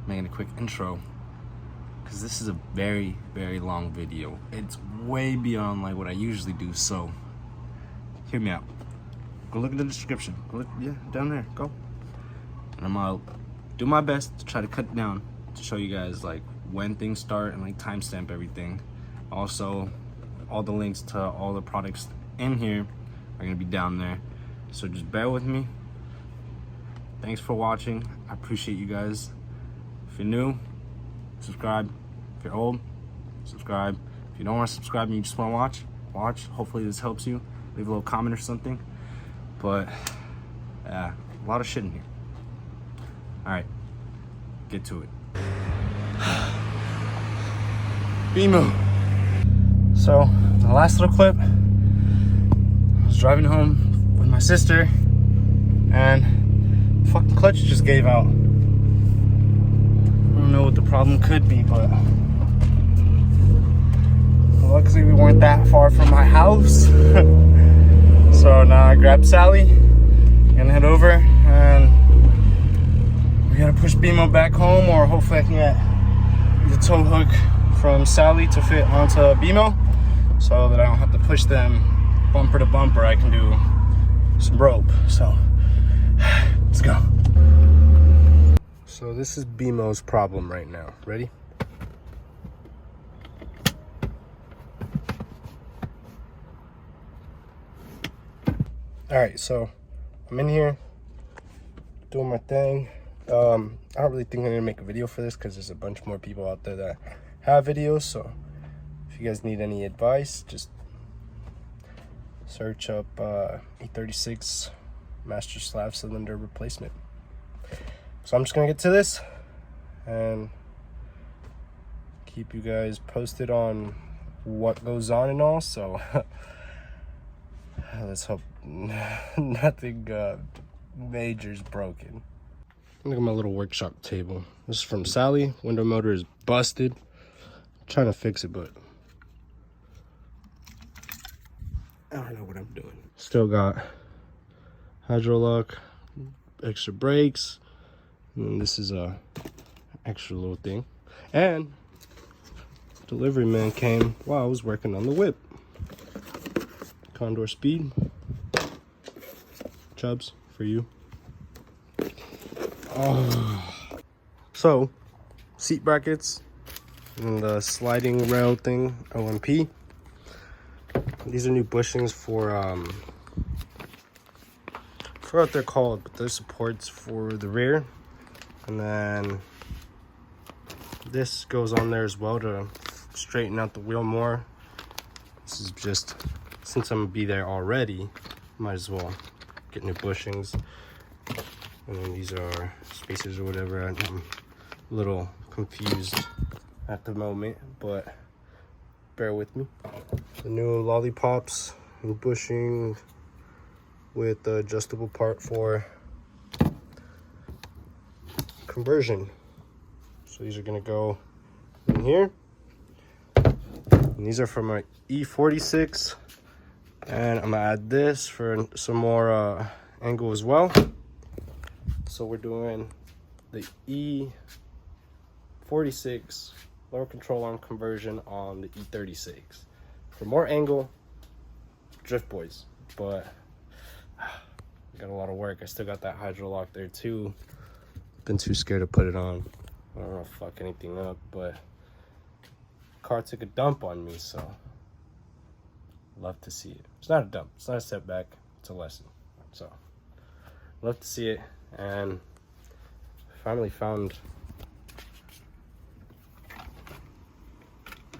making a quick intro because this is a very, very long video. It's way beyond like what I usually do, so hear me out. Go look at the description. Go look, yeah, down there, go. And I'm gonna do my best to try to cut it down to show you guys like when things start and like timestamp everything. Also, all the links to all the products in here are gonna be down there. So just bear with me. Thanks for watching. I appreciate you guys. If you're new, subscribe. If you're old, subscribe. If you don't want to subscribe and you just want to watch. Hopefully this helps you. Leave a little comment or something. But yeah, a lot of shit in here. All right, get to it. BMO. So the last little clip, I was driving home with my sister and the fucking clutch just gave out. I don't know what the problem could be, but luckily we weren't that far from my house. So now I grabbed Sally, gonna head over, and we gotta push BMO back home, or hopefully I can get the tow hook from Sally to fit onto BMO so that I don't have to push them bumper to bumper. I can do some rope. So let's go. So this is BMO's problem right now. Ready? All right, so I'm in here doing my thing. I don't really think I'm gonna make a video for this because there's a bunch more people out there that have videos. So if you guys need any advice, just search up E36 master slab cylinder replacement. So I'm just gonna get to this and keep you guys posted on what goes on and all. So let's hope nothing major's broken. Look at my little workshop table. This is from Sally. Window motor is busted. I'm trying to fix it, but I don't know what I'm doing. Still got Hydrolock, extra brakes, and this is a extra little thing. And delivery man came while I was working on the whip. Condor speed. Chubs for you. Oh. So, seat brackets and the sliding rail thing, OMP. These are new bushings for I forgot what they're called, but they're supports for the rear. And then this goes on there as well to straighten out the wheel more. This is just, since I'm gonna be there already, might as well get new bushings. And then these are spacers or whatever. I'm a little confused at the moment, but bear with me. The new lollipops and bushing with the adjustable part for conversion. So these are gonna go in here. And these are from my E36. And I'm gonna add this for some more angle as well. So we're doing the E46 lower control arm conversion on the E36 for more angle, drift boys. But I got a lot of work. I still got that Hydrolock there too. Been too scared to put it on. I don't want to fuck anything up, but car took a dump on me, so love to see it. It's not a dump, it's not a setback, it's a lesson. So love to see it. And finally found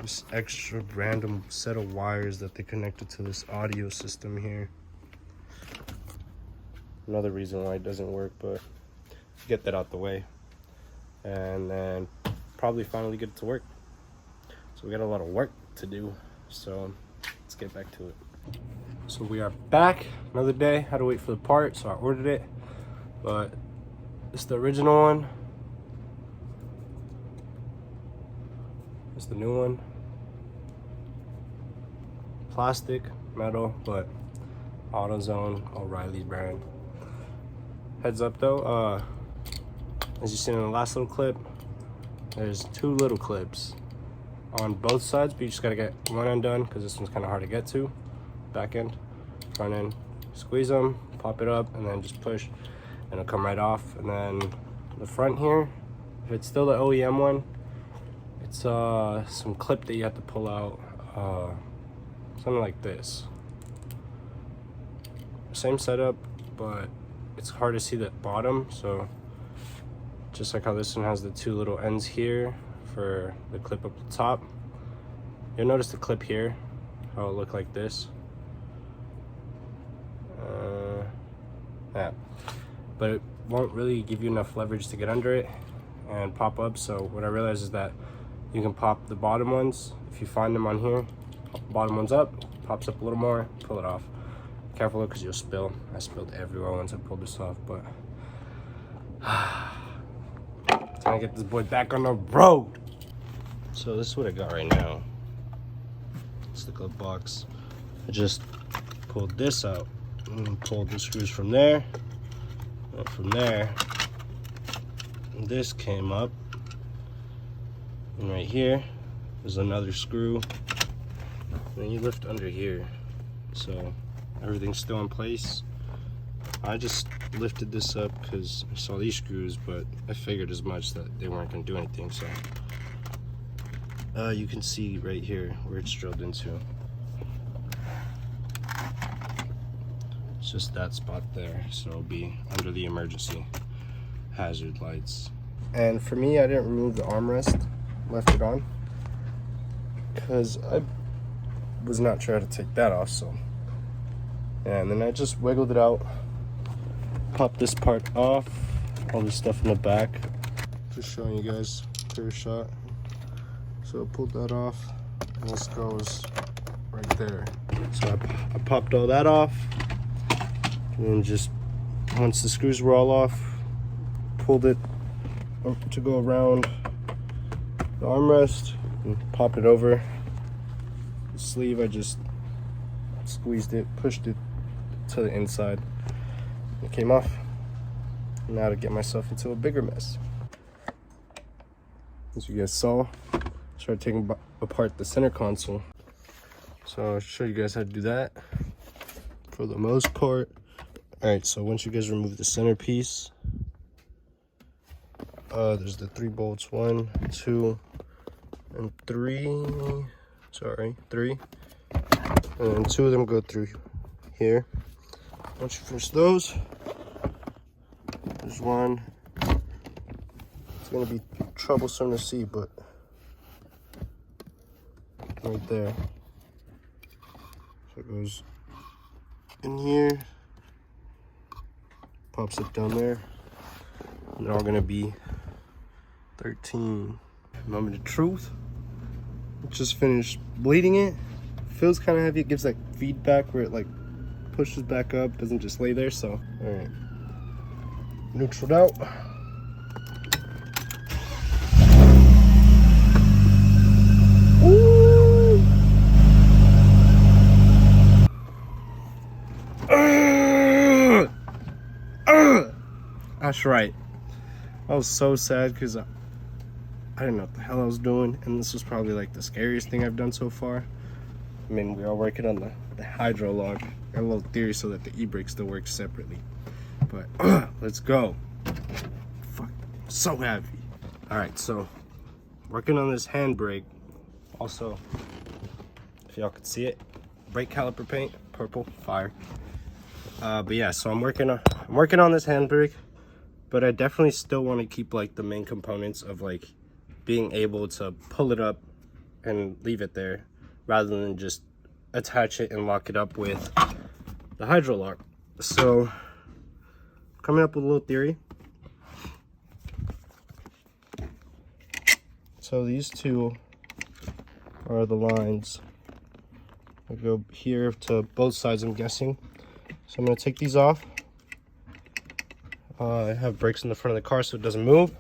this extra random set of wires that they connected to this audio system here. Another reason why it doesn't work, but get that out the way and then probably finally get it to work. So we got a lot of work to do, so let's get back to it. So we are back, another day. Had to wait for the part, so I ordered it, but it's the original one. It's the new one. Plastic, metal, but AutoZone, O'Reilly brand. Heads up though, as you seen in the last little clip, there's 2 little clips on both sides, but you just gotta get one end done because this one's kind of hard to get to. Back end, front end, squeeze them, pop it up, and then just push, and it'll come right off. And then the front here, if it's still the OEM one, it's some clip that you have to pull out, something like this. Same setup, but it's hard to see the bottom, so just like how this one has the 2 little ends here for the clip up the top, you'll notice the clip here, how it look like this. Yeah, but it won't really give you enough leverage to get under it and pop up. So what I realized is that you can pop the bottom ones if you find them on here. Pop the bottom ones up, pops up a little more, pull it off. Careful because you'll spill. I spilled everywhere once I pulled this off, but trying to get this boy back on the road. So this is what I got right now. It's the glove box. I just pulled this out and pulled the screws from there, and from there this came up, and right here there's another screw, and then you lift under here, so everything's still in place. I just lifted this up because I saw these screws, but I figured as much that they weren't going to do anything. So you can see right here where it's drilled into. It's just that spot there, so it'll be under the emergency hazard lights. And for me, I didn't remove the armrest, left it on because I was not sure how to take that off. So, and then I just wiggled it out, popped this part off, all this stuff in the back. Just showing you guys clear shot. So I pulled that off, and this goes right there. So I popped all that off, and then just once the screws were all off, pulled it up to go around the armrest and popped it over. The sleeve, I just squeezed it, pushed it to the inside. It came off. Now to get myself into a bigger mess. As you guys saw, I started taking apart the center console. So I'll show you guys how to do that for the most part. Alright, so once you guys remove the centerpiece, there's the 3 bolts, 1, 2, and 3. Sorry, 3. And then 2 of them go through here. Once you finish those, there's 1. It's gonna be troublesome to see, but right there. So it goes in here, pops up down there, and they're all gonna be 13. Remember the truth? Just finished bleeding it. Feels kind of heavy. It gives like feedback where it like pushes back up, doesn't just lay there. So all right, neutraled out. That's right. I was so sad because I didn't know what the hell I was doing, and this was probably like the scariest thing I've done so far. I mean, we are working on the Hydrolock. Got a little theory so that the e-brake still works separately. But let's go. Fuck, so heavy. All right, so working on this handbrake. Also, if y'all could see it, brake caliper paint, purple, fire. But yeah, so I'm working on this handbrake, but I definitely still want to keep like the main components of like being able to pull it up and leave it there rather than just attach it and lock it up with the Hydrolock. So coming up with a little theory. So these two are the lines that go here to both sides, I'm guessing. So I'm going to take these off. I have brakes in the front of the car so it doesn't move.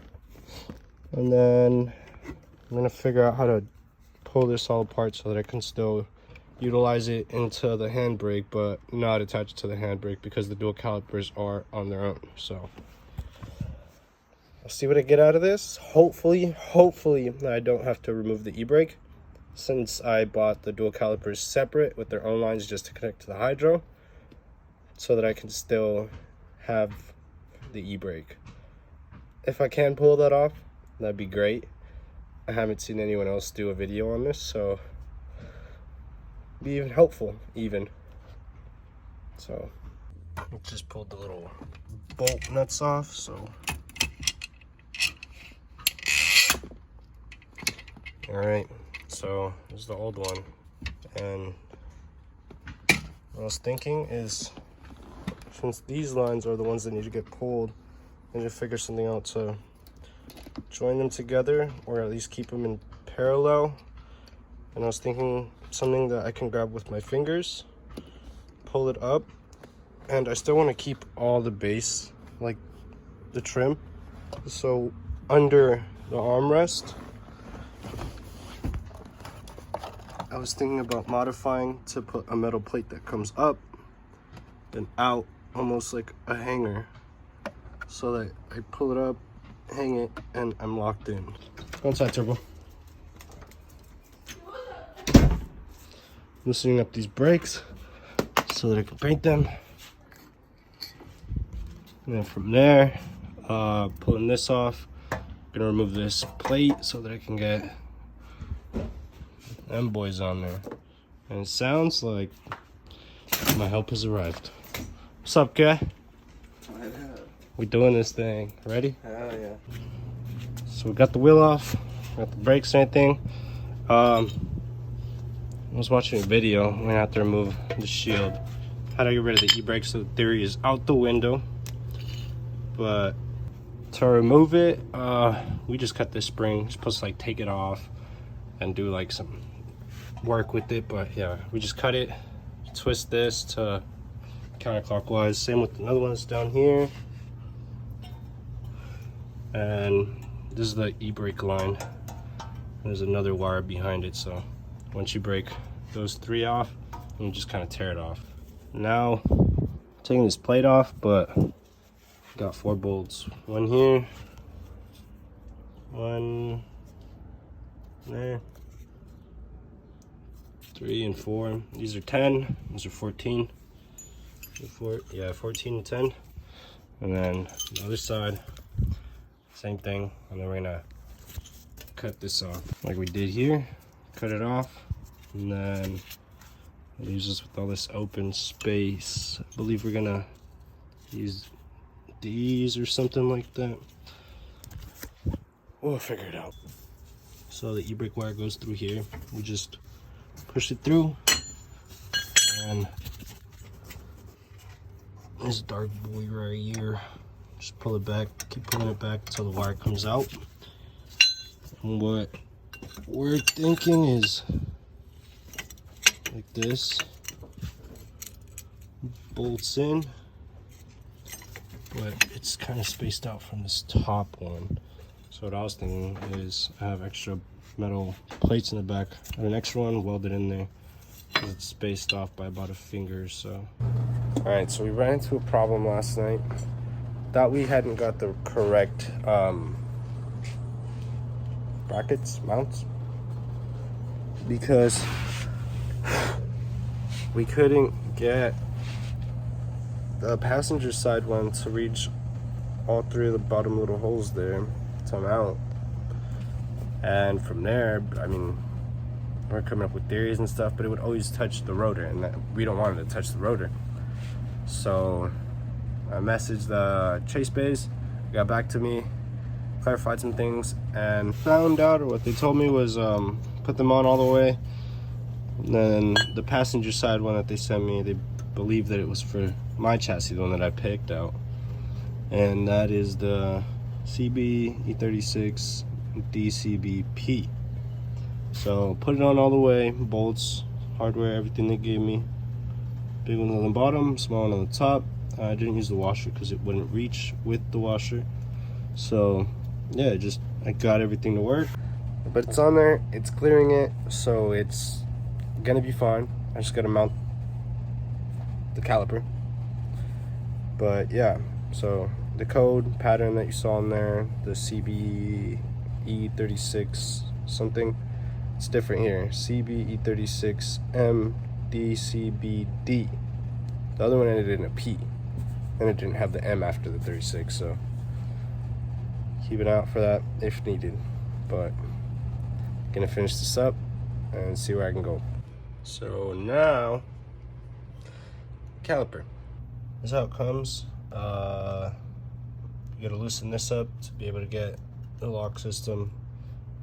And then I'm going to figure out how to pull this all apart so that I can still utilize it into the handbrake, but not attach it to the handbrake because the dual calipers are on their own. So I'll see what I get out of this. Hopefully I don't have to remove the e-brake, since I bought the dual calipers separate with their own lines just to connect to the hydro, so that I can still have the e-brake. If I can pull that off, that'd be great. I haven't seen anyone else do a video on this, so be even helpful even. So I just pulled the little bolt nuts off, so all right, so this is the old one. And what I was thinking is, since these lines are the ones that need to get pulled, I need to figure something out to join them together, or at least keep them in parallel. And I was thinking something that I can grab with my fingers, pull it up, and I still want to keep all the base, like the trim. So under the armrest, I was thinking about modifying to put a metal plate that comes up and out, almost like a hanger, so that I pull it up, hang it, and I'm locked in. Go inside, Turbo. Loosening up these brakes so that I can paint them. And then from there, pulling this off, gonna remove this plate so that I can get them boys on there. And it sounds like my help has arrived. What's up, guy? We doing this thing. Ready? Hell yeah. So we got the wheel off, got the brakes and everything. I was watching a video. I'm gonna have to remove the shield. How to get rid of the e-brake, so the theory is out the window. But to remove it, we just cut this spring. We're supposed to like take it off and do like some work with it, but yeah, we just cut it, twist this to counterclockwise. Same with another one that's down here. And this is the e-brake line. There's another wire behind it, so once you break those three off, you just kind of tear it off. Now taking this plate off, but got 4 bolts. One here, one there, 3 and 4. These are 10, these are 14. 14 and 10. And then the other side, same thing. And then we're gonna cut this off like we did here. Cut it off, and then it leaves us with all this open space. I believe we're gonna use these or something like that. We'll figure it out. So the e-brake wire goes through here. We just push it through, and this dark boy right here, just pull it back, keep pulling it back until the wire comes out. And what we're thinking is like this, bolts in, but it's kind of spaced out from this top one. So what I was thinking is I have extra metal plates in the back. I have an extra one welded in there because it's spaced off by about a finger or so. All right, so we ran into a problem last night. Thought we hadn't got the correct brackets, mounts, because we couldn't get the passenger side one to reach all 3 of the bottom little holes there to mount. And from there, I mean, we're coming up with theories and stuff, but it would always touch the rotor, and we don't want it to touch the rotor. So I messaged the Chase Bays, got back to me, clarified some things, and found out, or what they told me was put them on all the way. And then the passenger side one that they sent me, they believed that it was for my chassis, the one that I picked out, and that is the CB E36 DCBP. So put it on all the way, bolts, hardware, everything they gave me. Big one on the bottom, small one on the top. I didn't use the washer because it wouldn't reach with the washer. So yeah, just I got everything to work. But it's on there, it's clearing it, so it's gonna be fine. I just gotta mount the caliper. But yeah, so the code pattern that you saw in there, the CB E36 something, it's different here. CB E36 MDCBD. The other one ended in a P, and it didn't have the M after the 36, so keep an eye out for that if needed. But gonna finish this up and see where I can go. So now, caliper. This is how it comes. You gotta loosen this up to be able to get the lock system.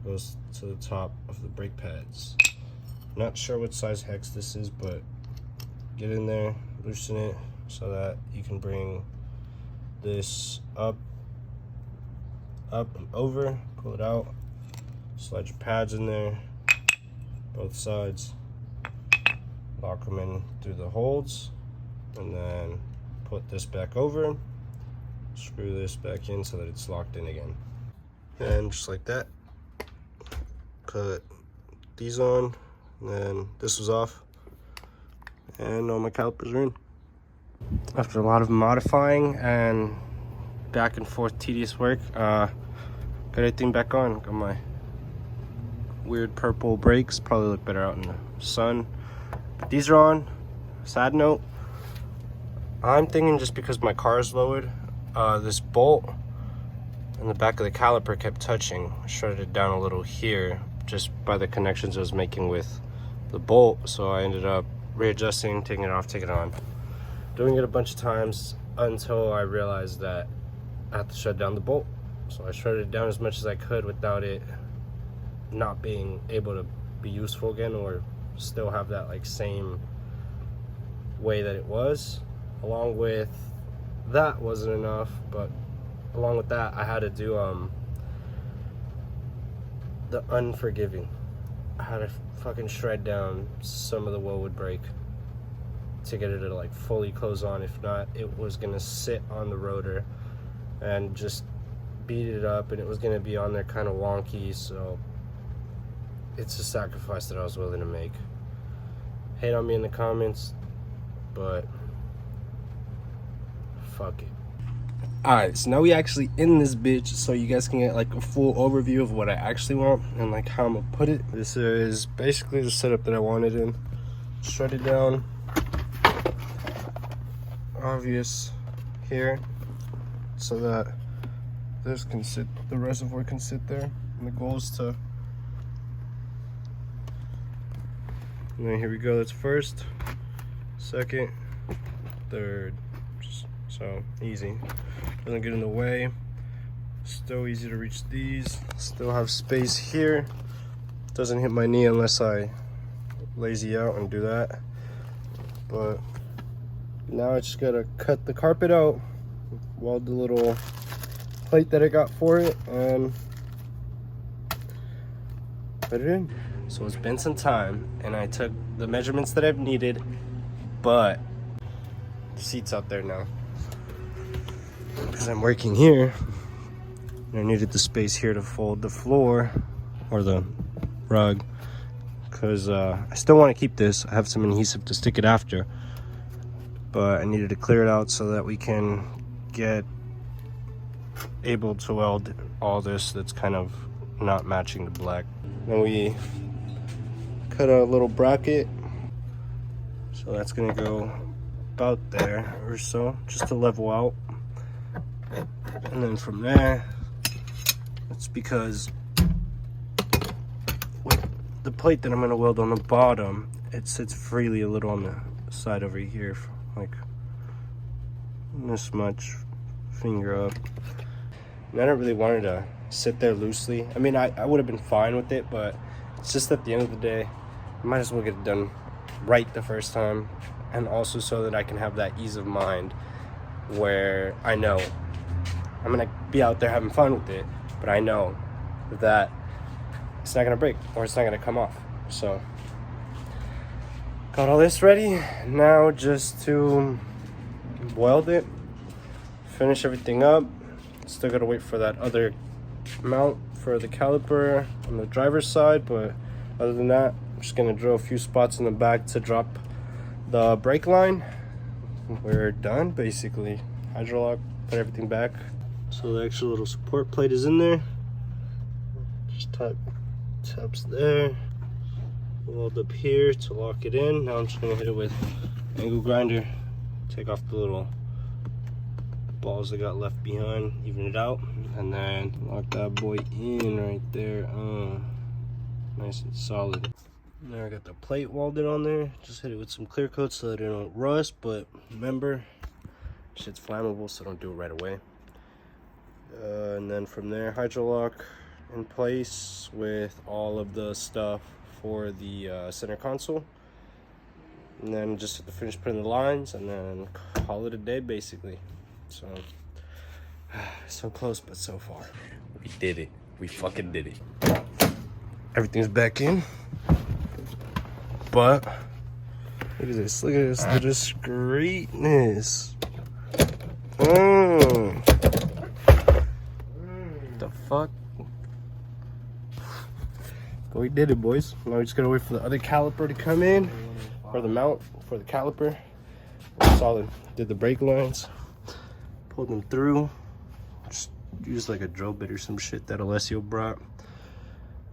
Goes to the top of the brake pads. Not sure what size hex this is, but get in there, loosen it so that you can bring this up and over, pull it out, slide your pads in there, both sides, lock them in through the holds, and then put this back over, screw this back in so that it's locked in again. And just like that, put these on, and then this was off, and all my calipers are in. After a lot of modifying and back and forth tedious work, got everything back on. Got my weird purple brakes, probably look better out in the sun, but these are on. Side note, I'm thinking just because my car is lowered, this bolt in the back of the caliper kept touching. I shredded it down a little here just by the connections I was making with the bolt, so I ended up readjusting, taking it off, taking it on, doing it a bunch of times until I realized that I had to shred down the bolt. So I shredded it down as much as I could without it not being able to be useful again, or still have that like same way that it was. Along with that wasn't enough, but along with that I had to do the unforgiving. I had to fucking shred down some of the WilWood brake to get it to like fully close on. If not, it was gonna sit on the rotor and just beat it up, and it was gonna be on there kind of wonky. So it's a sacrifice that I was willing to make. Hate on me in the comments, but fuck it. Alright, so now we actually in this bitch, so you guys can get like a full overview of what I actually want and like how I'm gonna put it. This is basically the setup that I wanted in. Shred it down. Obvious here, so that this can sit, the reservoir can sit there, and the goal is to, and then here we go, that's first, second, third, just so easy, doesn't get in the way, still easy to reach these, still have space here, doesn't hit my knee unless I lazy out and do that. But now I just gotta cut the carpet out, weld the little plate that I got for it, and put it in. So it's been some time, and I took the measurements that I've needed, but the seat's out there now because I'm working here, and I needed the space here to fold the floor or the rug, because I still want to keep this. I have some adhesive to stick it after, but I needed to clear it out so that we can get able to weld all this that's kind of not matching the black. Then we cut a little bracket, so that's gonna go about there or so, just to level out. And then from there, it's because with the plate that I'm gonna weld on the bottom, it sits freely a little on the side over here, like this much, finger up. And I don't really want it to sit there loosely. I mean, I would have been fine with it, but it's just at the end of the day, I might as well get it done right the first time, and also so that I can have that ease of mind where I know I'm gonna be out there having fun with it, but I know that it's not gonna break or it's not gonna come off. So got all this ready now, just to weld it, finish everything up. Still gotta wait for that other mount for the caliper on the driver's side, but other than that, I'm just gonna drill a few spots in the back to drop the brake line. We're done basically. Hydrolock put everything back. So the actual little support plate is in there. Just taps there. Weld up here to lock it in. Now I'm just gonna hit it with angle grinder. Take off the little balls that got left behind, even it out, and then lock that boy in right there. Nice and solid. Now I got the plate welded on there. Just hit it with some clear coat so that it don't rust, but remember, shit's flammable, so don't do it right away. And then from there, Hydrolock in place with all of the stuff for the center console. And then just have to finish putting the lines and then call it a day, basically. So, so close, but so far. We did it. We fucking did it. Everything's back in. But look at this, the discreetness. The fuck? But we did it, boys. Now we just gotta wait for the other caliper to come in, or the mount for the caliper. Solid. Did the brake lines, pulled them through. Just used like a drill bit or some shit that Alessio brought.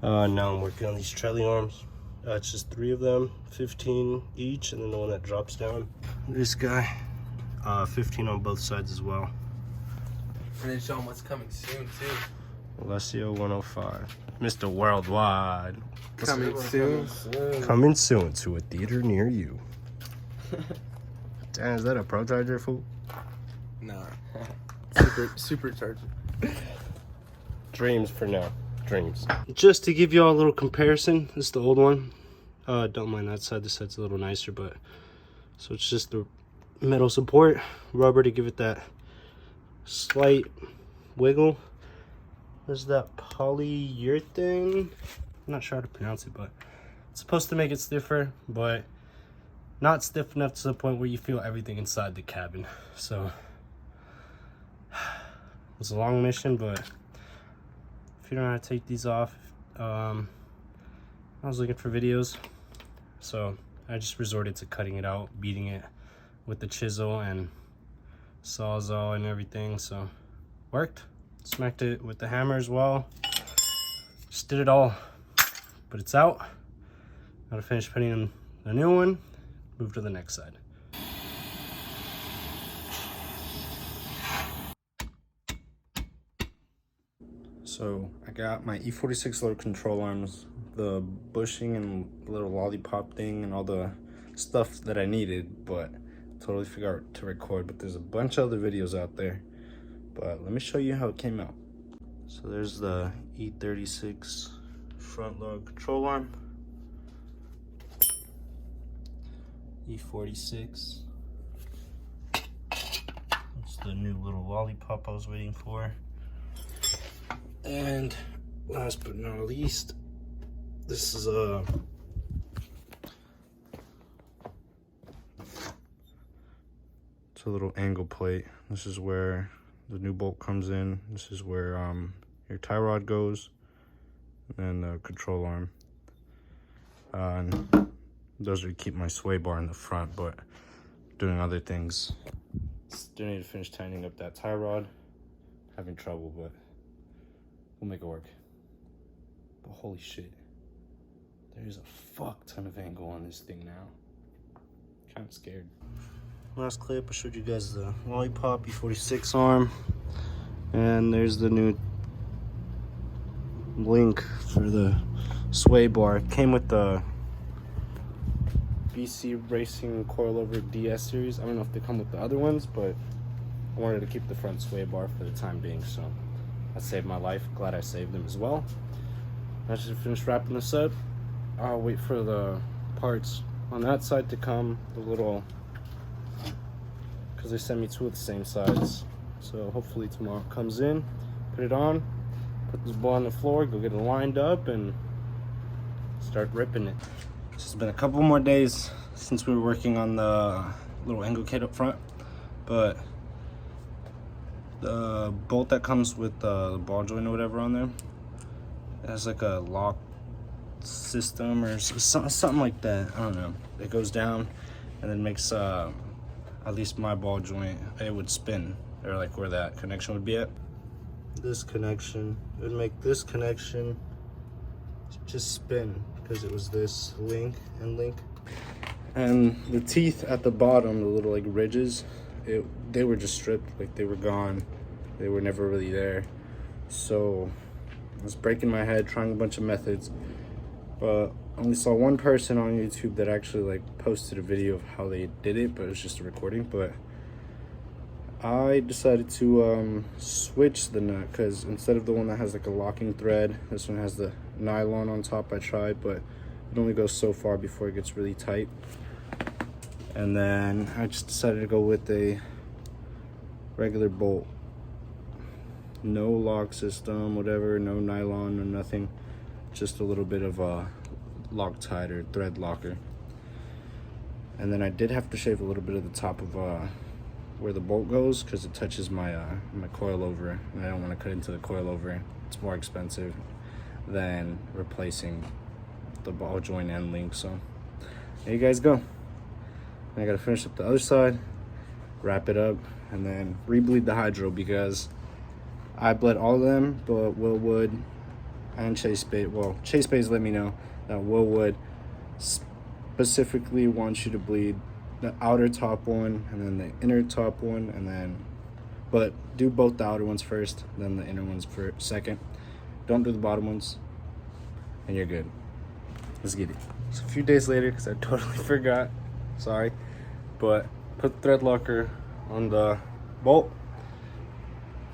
Now I'm working on these trolley arms. It's just 3 of them, 15 each, and then the one that drops down. This guy, 15 on both sides as well. And then show them what's coming soon too. Alessio 105, Mr. Worldwide. Coming soon. Coming soon to a theater near you. Damn, is that a Pro Charger, fool? Nah. Supercharger. Dreams for now. Dreams. Just to give you all a little comparison, this is the old one. Don't mind that side. This side's a little nicer, but so it's just the metal support, rubber to give it that slight wiggle. There's that polyurethane. I'm not sure how to pronounce it, but it's supposed to make it stiffer, but not stiff enough to the point where you feel everything inside the cabin. So it's a long mission, but if you don't know how to take these off, I was looking for videos, so I just resorted to cutting it out, beating it with the chisel and sawzall and everything. So worked. Smacked it with the hammer as well. Just did it all, but it's out. Gotta finish putting in the new one, move to the next side. So I got my E36 little control arms, the bushing and little lollipop thing and all the stuff that I needed, but totally forgot to record. But there's a bunch of other videos out there, but let me show you how it came out. So there's the E36 front load control arm, E46. That's the new little lollipop I was waiting for. And last but not least, this is it's a little angle plate. This is where the new bolt comes in. This is where your tie rod goes, and the control arm. And those are to keep my sway bar in the front, but doing other things. Still need to finish tightening up that tie rod. Having trouble, but we'll make it work. But holy shit, there's a fuck ton of angle on this thing now. Kind of scared. Last clip, I showed you guys the lollipop E46 arm, and there's the new link for the sway bar. It came with the BC Racing Coilover DS series. I don't know if they come with the other ones, but I wanted to keep the front sway bar for the time being, so that saved my life. Glad I saved them as well. I should finish wrapping this up. I'll wait for the parts on that side to come, the little, because they sent me 2 of the same size. So hopefully tomorrow it comes in, put it on, put this ball on the floor, go get it lined up, and start ripping it. It's been a couple more days since we were working on the little angle kit up front, but the bolt that comes with the ball joint or whatever on there, it has like a lock system or something like that. I don't know. It goes down and then makes at least my ball joint, it would spin or like where that connection would be at. This connection, it would make this connection just spin because it was this link and link. And the teeth at the bottom, the little like ridges, they were just stripped, like they were gone. They were never really there. So I was breaking my head trying a bunch of methods, but I only saw one person on YouTube that actually like posted a video of how they did it, but it was just a recording. But I decided to switch the nut, because instead of the one that has like a locking thread, this one has the nylon on top. I tried, but it only goes so far before it gets really tight. And then I just decided to go with a regular bolt. No lock system, whatever, no nylon or nothing. Just a little bit of a Loctite or thread locker. And then I did have to shave a little bit of the top of where the bolt goes, because it touches my my coilover, and I don't want to cut into the coilover. It's more expensive than replacing the ball joint and link. So there you guys go. I gotta finish up the other side, wrap it up, and then rebleed the hydro, because I bled all of them, but WilWood and Chase Bay, well, Chase Bay's let me know that WilWood specifically wants you to bleed the outer top one and then the inner top one, and then, but do both the outer ones first, then the inner ones for second. Don't do the bottom ones, and you're good. Let's get it. It's a few days later, because I totally forgot. Sorry. But put the thread locker on the bolt,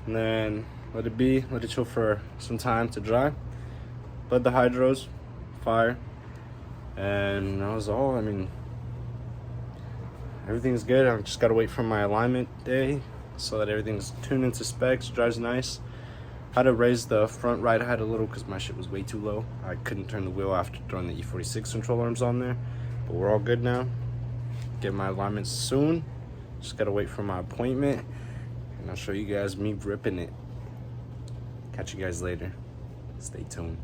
and then let it be, let it chill for some time to dry. Bled the hydros, fire, and that was all. I mean, everything's good. I've just got to wait for my alignment day so that everything's tuned into specs, drives nice. Had to raise the front right height a little because my shit was way too low. I couldn't turn the wheel after throwing the E36 control arms on there, but we're all good now. Get my alignment soon. Just gotta wait for my appointment, and I'll show you guys me ripping it. Catch you guys later. Stay tuned.